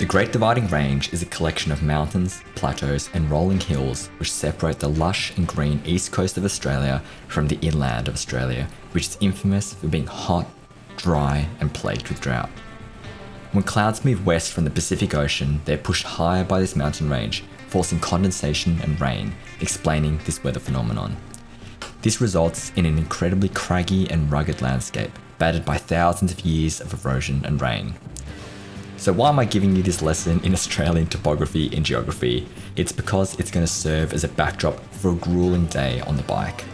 The Great Dividing Range is a collection of mountains, plateaus and rolling hills which separate the lush and green east coast of Australia from the inland of Australia, which is infamous for being hot, dry and plagued with drought. When clouds move west from the Pacific Ocean, they're pushed higher by this mountain range, forcing condensation and rain, explaining this weather phenomenon. This results in an incredibly craggy and rugged landscape, battered by thousands of years of erosion and rain. So why am I giving you this lesson in Australian topography and geography? It's because it's going to serve as a backdrop for a grueling day on the bike.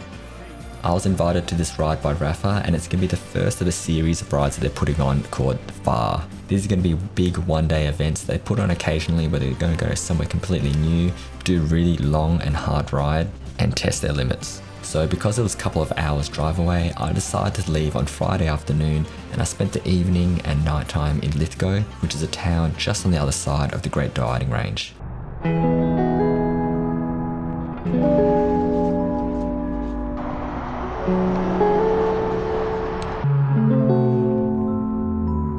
I was invited to this ride by Rapha, and it's going to be the first of a series of rides that they're putting on called Far. These are going to be big one-day events they put on occasionally where they're going to go somewhere completely new, do a really long and hard ride, and test their limits. So because it was a couple of hours drive away, I decided to leave on Friday afternoon, and I spent the evening and night time in Lithgow, which is a town just on the other side of the Great Dividing Range.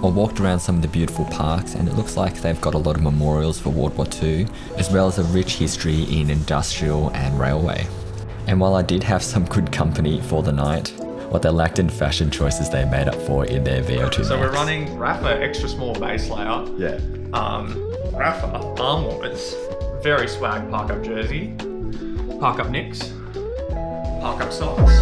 I walked around some of the beautiful parks, and it looks like they've got a lot of memorials for World War II, as well as a rich history in industrial and railway. And while I did have some good company for the night, what they lacked in fashion choices they made up for in their VO2 So max. we're running Rapha extra small base layer. Yeah. Rapha arm warmers, very swag park up jersey, park up nicks, park up socks.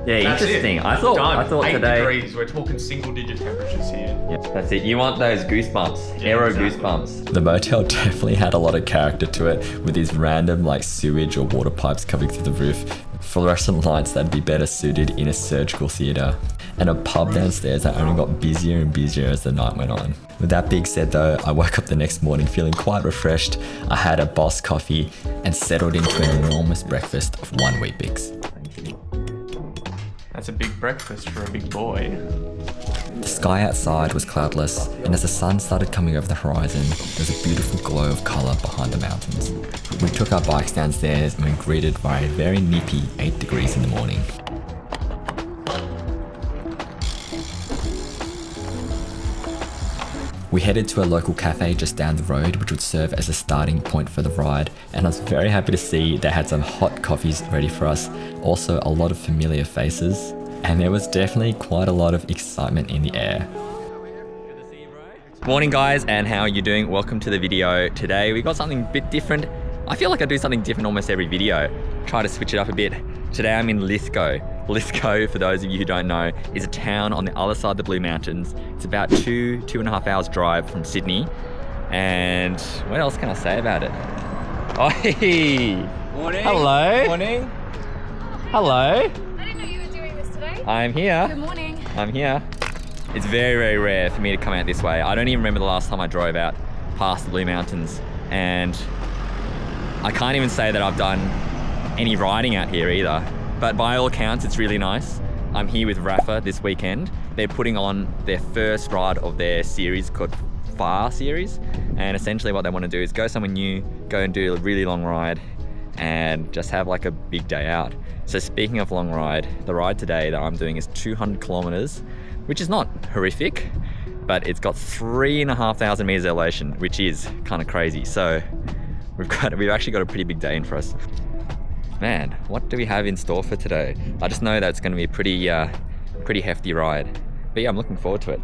Yeah, That's interesting. it. I thought 8 today. degrees. We're talking single digit temperatures here. Yeah, that's it. You want those goosebumps, Yeah, aero exactly. goosebumps. The motel definitely had a lot of character to it, with these random like sewage or water pipes coming through the roof, fluorescent lights that'd be better suited in a surgical theatre, and a pub downstairs that only got busier and busier as the night went on. With that being said though, I woke up the next morning feeling quite refreshed. I had a Boss coffee and settled into an enormous breakfast of 1 Weet-Bix. That's a big breakfast for a big boy. The sky outside was cloudless, and as the sun started coming over the horizon, there was a beautiful glow of colour behind the mountains. We took our bikes downstairs and were greeted by a very nippy 8 degrees in the morning. We headed to a local cafe just down the road, which would serve as a starting point for the ride, and I was very happy to see they had some hot coffees ready for us, also a lot of familiar faces, and there was definitely quite a lot of excitement in the air. Morning guys, and how are you doing? Welcome to the video. Today we got something a bit different. I feel like I do something different almost every video. Try to switch it up a bit. Today I'm in Lithgow. Lithgow, for those of you who don't know, is a town on the other side of the Blue Mountains. It's about 2.5 hours drive from Sydney. And what else can I say about it? Oh, hey. Morning. Hello. Morning. Hello. I didn't know you were doing this today. I'm here. Good morning. I'm here. It's very, very rare for me to come out this way. I don't even remember the last time I drove out past the Blue Mountains, and I can't even say that I've done any riding out here either. But by all accounts, it's really nice. I'm here with Rapha this weekend. They're putting on their first ride of their series called Far series. And essentially what they want to do is go somewhere new, go and do a really long ride, and just have like a big day out. So speaking of long ride, the ride today that I'm doing is 200 kilometers, which is not horrific, but it's got 3,500 meters elevation, which is kind of crazy. So we've actually got a pretty big day in for us. Man, what do we have in store for today? I just know that it's going to be a pretty hefty ride. But yeah, I'm looking forward to it.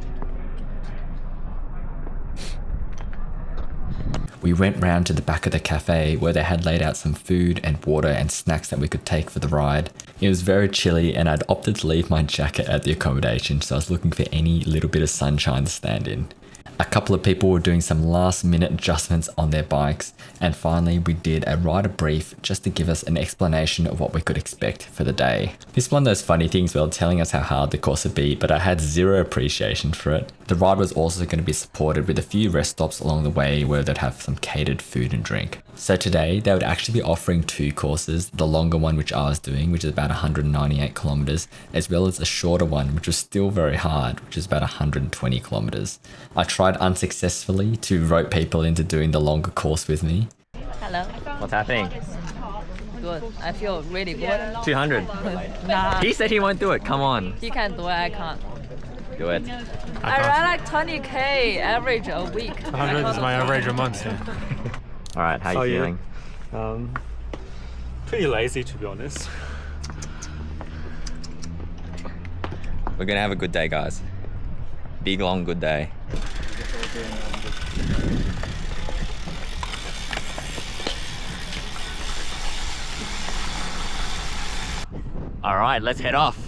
We went round to the back of the cafe where they had laid out some food and water and snacks that we could take for the ride. It was very chilly, and I'd opted to leave my jacket at the accommodation, so I was looking for any little bit of sunshine to stand in. A couple of people were doing some last minute adjustments on their bikes, and finally we did a rider brief just to give us an explanation of what we could expect for the day. This is one of those funny things where telling us how hard the course would be, but I had zero appreciation for it. The ride was also going to be supported with a few rest stops along the way where they'd have some catered food and drink. So today they would actually be offering 2 courses, the longer one which I was doing, which is about 198 kilometers, as well as a shorter one which was still very hard, which is about 120 kilometers. I tried unsuccessfully to rope people into doing the longer course with me. Hello. What's happening? Good. I feel really good. 200. Nah, He said he won't do it, come on. he can do it. I can't. Do it. I ride like 20k average a week. 100 is my average a month. Yeah. All right, how are you feeling? Pretty lazy, to be honest. We're gonna have a good day, guys. Big, long, good day. All right, let's head off.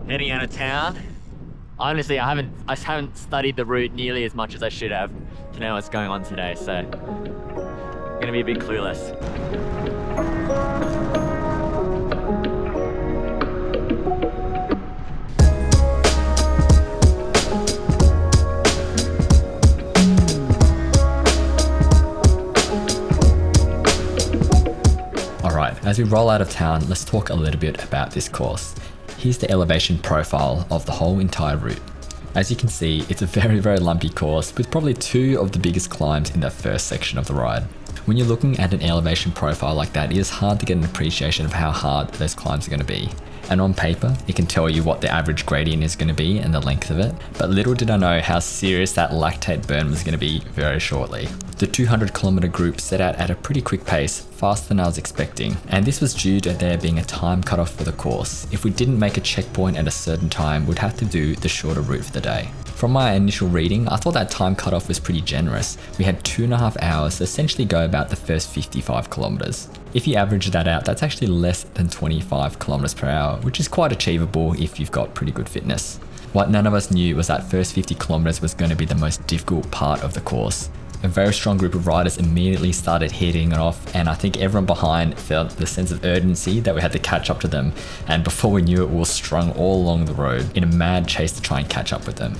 Heading out of town. Honestly, I haven't studied the route nearly as much as I should have to know what's going on today, so gonna be a bit clueless. Alright, as we roll out of town, let's talk a little bit about this course. Here's the elevation profile of the whole entire route. As you can see, it's a very, very lumpy course with probably two of the biggest climbs in that first section of the ride. When you're looking at an elevation profile like that, it is hard to get an appreciation of how hard those climbs are going to be. And on paper, it can tell you what the average gradient is going to be and the length of it, but little did I know how serious that lactate burn was going to be very shortly. The 200km group set out at a pretty quick pace, faster than I was expecting, and this was due to there being a time cutoff for the course. If we didn't make a checkpoint at a certain time, we'd have to do the shorter route for the day. From my initial reading, I thought that time cutoff was pretty generous. We had 2.5 hours to essentially go about the first 55 kilometers. If you average that out, that's actually less than 25 kilometers per hour, which is quite achievable if you've got pretty good fitness. What none of us knew was that first 50 kilometers was going to be the most difficult part of the course. A very strong group of riders immediately started hitting it off, and I think everyone behind felt the sense of urgency that we had to catch up to them, and before we knew it, we were strung all along the road in a mad chase to try and catch up with them.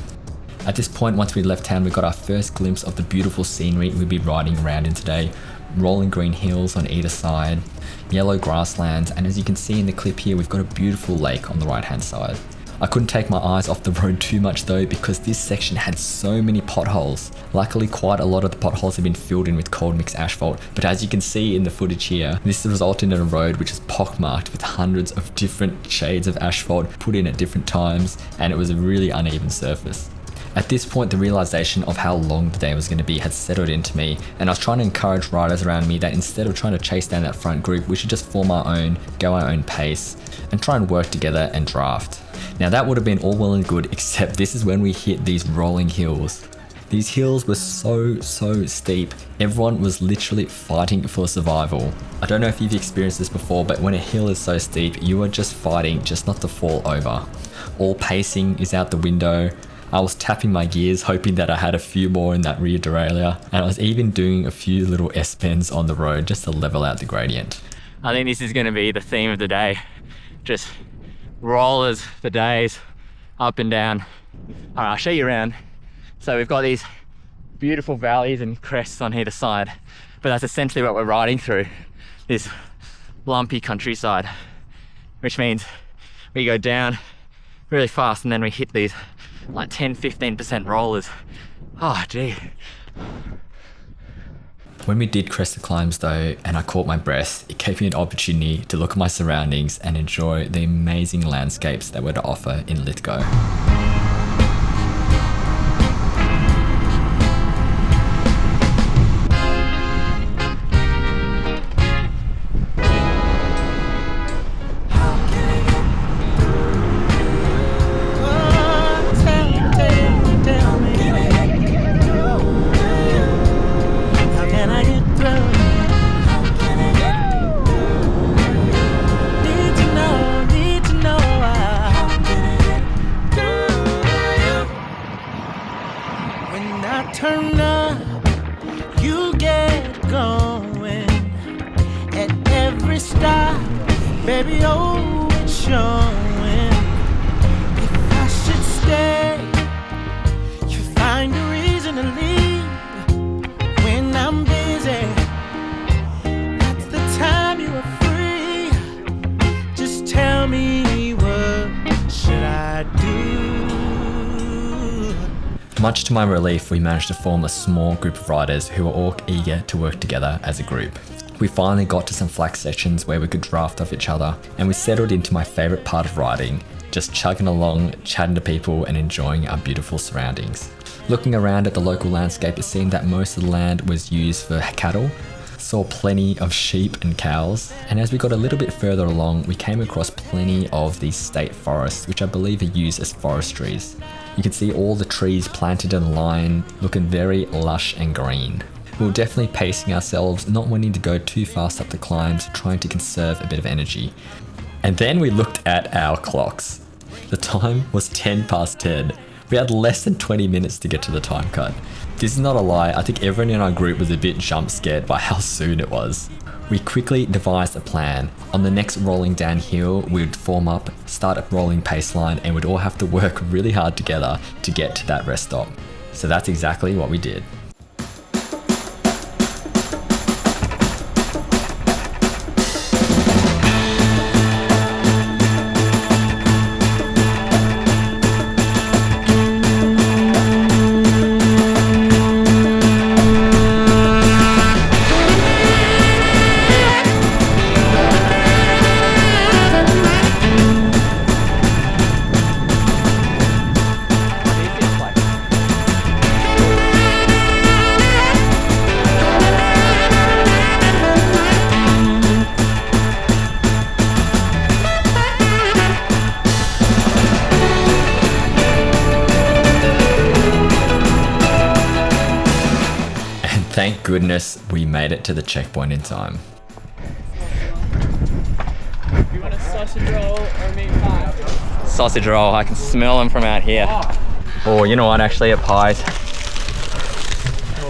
At this point, once we left town, we got our first glimpse of the beautiful scenery we'd be riding around in today. Rolling green hills on either side, yellow grasslands, and as you can see in the clip here, we've got a beautiful lake on the right hand side. I couldn't take my eyes off the road too much though, because this section had so many potholes. Luckily, quite a lot of the potholes have been filled in with cold mix asphalt, but as you can see in the footage here, this resulted in a road which is pockmarked with hundreds of different shades of asphalt put in at different times, and it was a really uneven surface. At this point, the realization of how long the day was going to be had settled into me, and I was trying to encourage riders around me that instead of trying to chase down that front group, we should just form our own, go our own pace, and try and work together and draft. Now that would have been all well and good, except this is when we hit these rolling hills. These hills were so steep, everyone was literally fighting for survival. I don't know if you've experienced this before, but when a hill is so steep, you are just fighting just not to fall over. All pacing is out the window. I was tapping my gears, hoping that I had a few more in that rear derailleur, and I was even doing a few little S-bends on the road just to level out the gradient. I think this is going to be the theme of the day. Just rollers for days, up and down. All right, I'll show you around. So we've got these beautiful valleys and crests on either side, but that's essentially what we're riding through, this lumpy countryside, which means we go down really fast and then we hit these like 10-15% rollers. Oh gee. When we did crest the climbs though, and I caught my breath, it gave me an opportunity to look at my surroundings and enjoy the amazing landscapes that were to offer in Lithgow. Turn up, you get going at every stop, baby, oh, it's showing. If I should stay, you find a reason to leave. When I'm busy, that's the time you are free. Just tell me, what should I do? Much to my relief, we managed to form a small group of riders who were all eager to work together as a group. We finally got to some flat sections where we could draft off each other, and we settled into my favourite part of riding, just chugging along, chatting to people and enjoying our beautiful surroundings. Looking around at the local landscape, it seemed that most of the land was used for cattle. Saw plenty of sheep and cows, and as we got a little bit further along, we came across plenty of these state forests, which I believe are used as forestries. You can see all the trees planted in line, looking very lush and green. We were definitely pacing ourselves, not wanting to go too fast up the climbs, trying to conserve a bit of energy. And then we looked at our clocks. The time was 10 past 10. We had less than 20 minutes to get to the time cut. This is not a lie, I think everyone in our group was a bit jump scared by how soon it was. We quickly devised a plan. On the next rolling downhill, we'd form up, start a rolling pace line, and we'd all have to work really hard together to get to that rest stop. So that's exactly what we did. Thank goodness we made it to the checkpoint in time. You want a sausage roll or a meat pie? Sausage roll, I can smell them from out here. Oh, you know what, actually at Pies.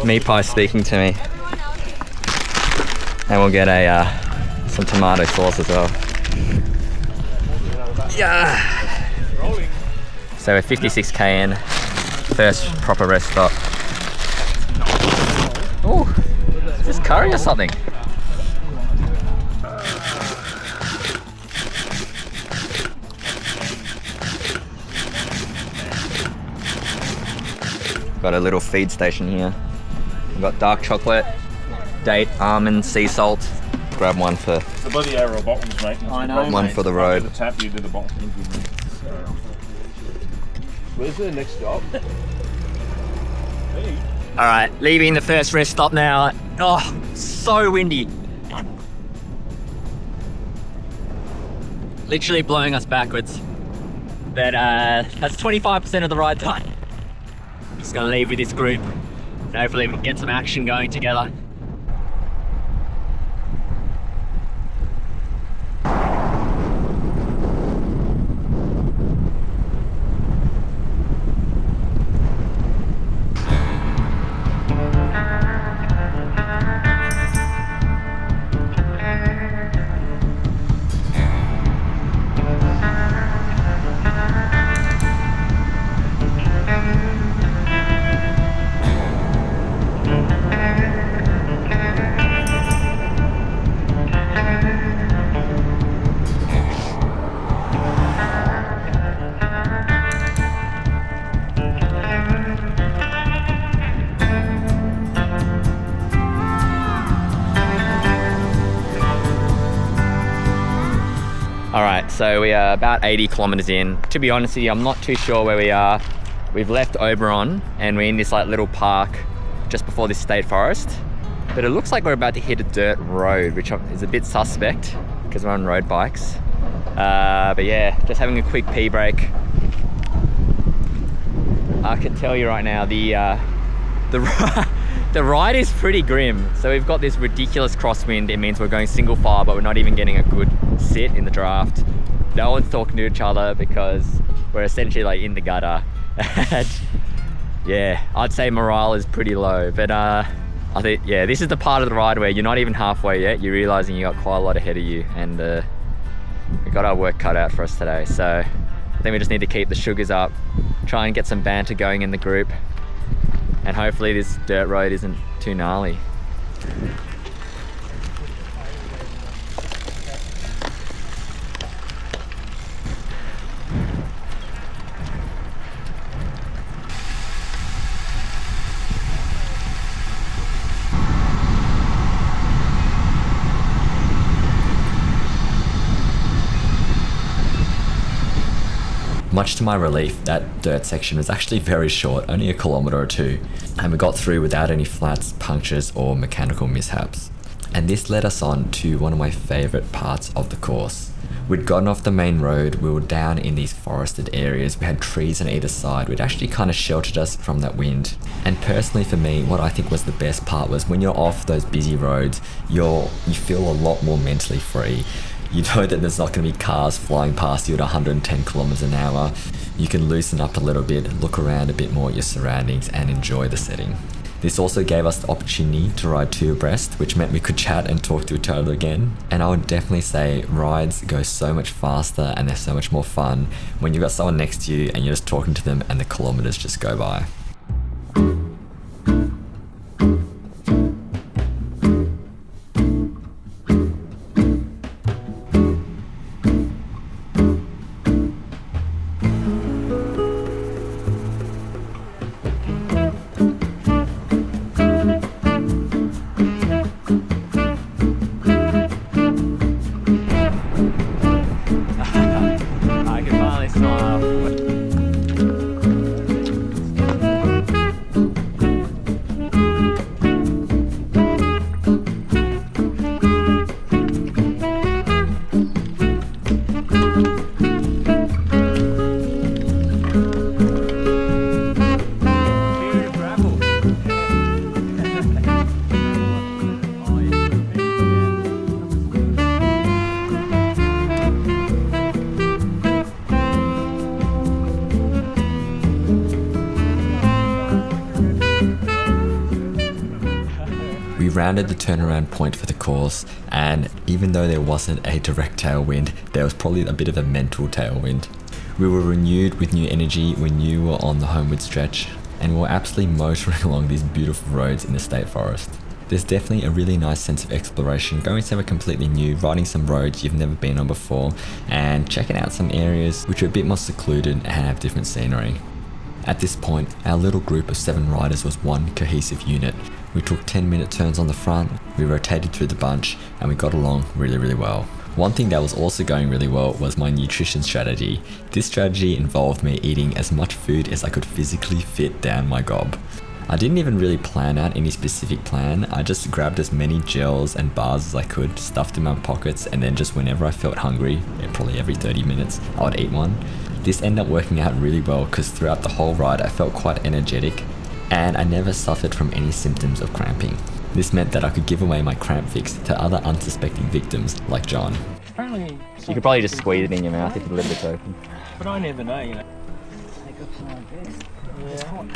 Meat pie speaking to me. And we'll get some tomato sauce as well. Yeah! So we're 56k in, first proper rest stop. Oh, is this curry or something? Got a little feed station here. We've got dark chocolate, date, almond, sea salt. Grab one for The bloody arrow bottles, mate. I know. one for the road. The tap, you do the bottle. Where's the next stop? All right, leaving the first rest stop now. Oh, so windy. Literally blowing us backwards. But that's 25% of the ride time. Just gonna leave with this group. And hopefully we can get some action going together. Alright, so we are about 80 kilometers in. To be honest with you, I'm not too sure where we are. We've left Oberon and we're in this like little park just before this state forest. But it looks like we're about to hit a dirt road, which is a bit suspect because we're on road bikes. But yeah, just having a quick pee break. I can tell you right now, the ride is pretty grim. So we've got this ridiculous crosswind. It means we're going single file, but we're not even getting a good sit in the draft. No one's talking to each other because we're essentially like in the gutter. And yeah, I'd say morale is pretty low. But I think, yeah, this is the part of the ride where you're not even halfway yet. You're realizing you got quite a lot ahead of you, and we got our work cut out for us today. So I think we just need to keep the sugars up, try and get some banter going in the group, and hopefully this dirt road isn't too gnarly. Much to my relief, that dirt section was actually very short, only a kilometre or two, and we got through without any flats, punctures or mechanical mishaps. And this led us on to one of my favourite parts of the course. We'd gotten off the main road, we were down in these forested areas, we had trees on either side, which actually kind of sheltered us from that wind. And personally for me, what I think was the best part was when you're off those busy roads, you feel a lot more mentally free. You know that there's not going to be cars flying past you at 110 kilometers an hour. You can loosen up a little bit, look around a bit more at your surroundings and enjoy the setting. This also gave us the opportunity to ride 2 abreast, which meant we could chat and talk to each other again. And I would definitely say rides go so much faster and they're so much more fun when you've got someone next to you and you're just talking to them and the kilometers just go by. We rounded the turnaround point for the course, and even though there wasn't a direct tailwind, there was probably a bit of a mental tailwind. We were renewed with new energy when you were on the homeward stretch, and we were absolutely motoring along these beautiful roads in the state forest. There's definitely a really nice sense of exploration, going somewhere completely new, riding some roads you've never been on before, and checking out some areas which are a bit more secluded and have different scenery. At this point, our little group of 7 riders was one cohesive unit. We took 10-minute turns on the front, we rotated through the bunch, and we got along really well. One thing that was also going really well was my nutrition strategy. This strategy involved me eating as much food as I could physically fit down my gob. I didn't even really plan out any specific plan, I just grabbed as many gels and bars as I could, stuffed in my pockets, and then just whenever I felt hungry, probably every 30 minutes, I would eat one. This ended up working out really well because throughout the whole ride I felt quite energetic, and I never suffered from any symptoms of cramping. This meant that I could give away my cramp fix to other unsuspecting victims like John. Apparently, You could probably just squeeze it in your mouth if you leave it open. but I never know, you know. Take up some of this. It's hot.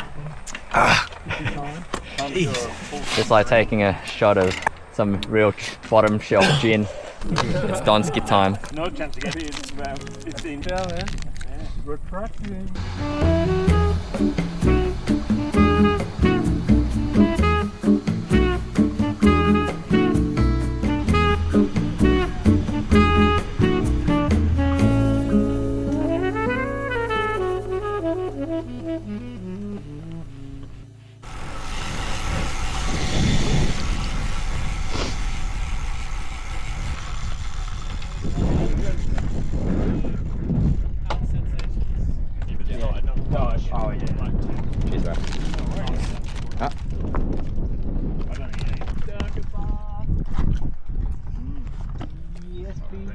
Just like taking a shot of some real bottom shelf gin. It's Donski time. No chance to get it. It's about 15. Yeah, man. Retracting. Oh, yeah. Cheers, bro. Ah. I don't need any. Yes, please.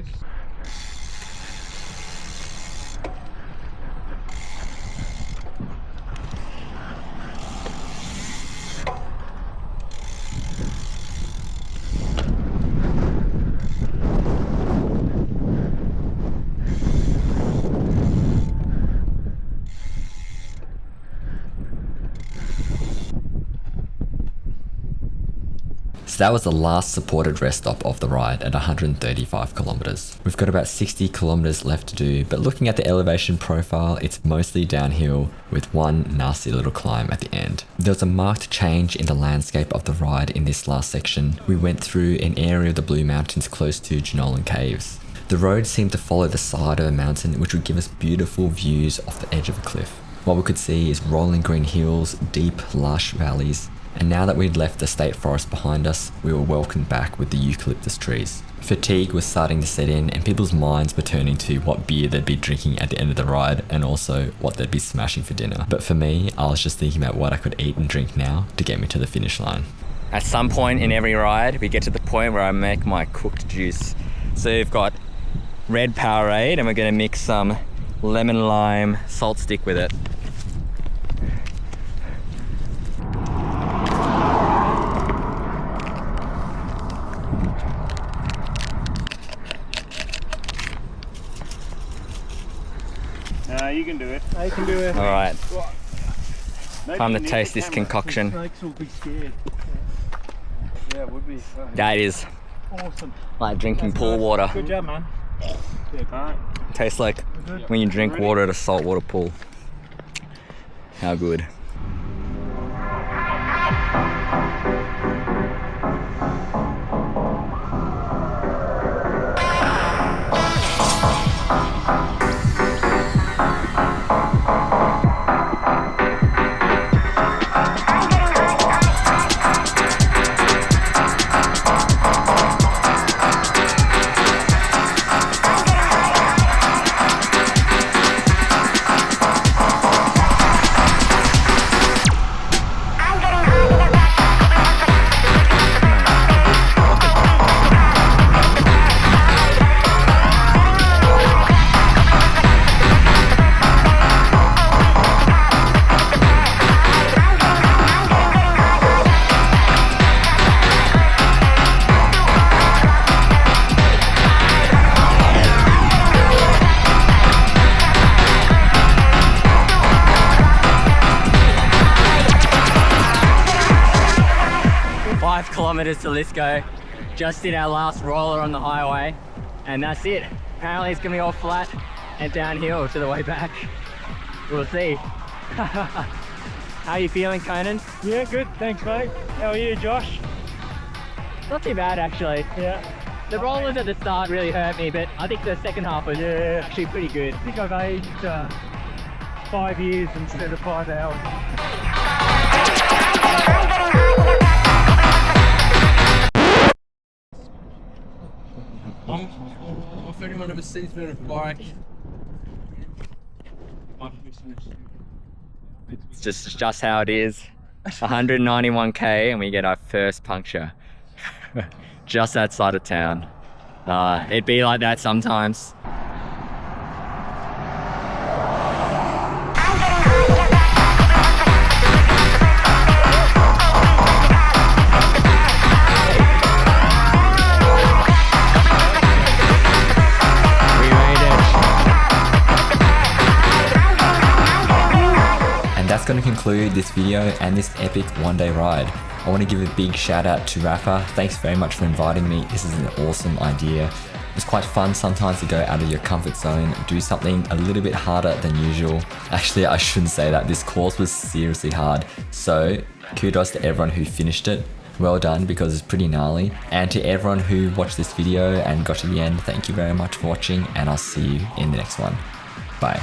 So that was the last supported rest stop of the ride at 135 kilometers. We've got about 60 kilometers left to do, but looking at the elevation profile, it's mostly downhill with one nasty little climb at the end. There was a marked change in the landscape of the ride in this last section. We went through an area of the Blue Mountains close to Jenolan Caves. The road seemed to follow the side of a mountain, which would give us beautiful views off the edge of a cliff. What we could see is rolling green hills, deep, lush valleys, And now that we'd left the state forest behind us, we were welcomed back with the eucalyptus trees. Fatigue was starting to set in and people's minds were turning to what beer they'd be drinking at the end of the ride and also what they'd be smashing for dinner. But for me, I was just thinking about what I could eat and drink now to get me to the finish line. At some point in every ride, we get to the point where I make my cooked juice. So we've got red Powerade and we're gonna mix some lemon lime salt stick with it. You can do it. I can do it. All right, Maybe time to you need taste the this camera. concoction. Snakes will be scared. Yeah, it would be. That is Awesome. like drinking pool water. Good job, man. Alright. Tastes like when you drink water at a saltwater pool. How good. Kilometers to Lithgow. Just did our last roller on the highway and that's it. Apparently it's gonna be all flat and downhill to the way back. We'll see. How are you feeling, Conan? Yeah, good. Thanks, mate. How are you, Josh? Not too bad actually. Yeah. The rollers at the start really hurt me, but I think the second half was actually pretty good. I think I've aged 5 years instead of 5 hours. If anyone ever sees me on a bike, It's just how it is. 191k and we get our first puncture. Just outside of town. It'd be like that sometimes. That's going to conclude this video and this epic one-day ride. I want to give a big shout out to Rapha. Thanks very much for inviting me. This is an awesome idea. It's quite fun sometimes to go out of your comfort zone, do something a little bit harder than usual. Actually, I shouldn't say that. This course was seriously hard. So kudos to everyone who finished it. Well done, because it's pretty gnarly. And to everyone who watched this video and got to the end, thank you very much for watching, and I'll see you in the next one. Bye.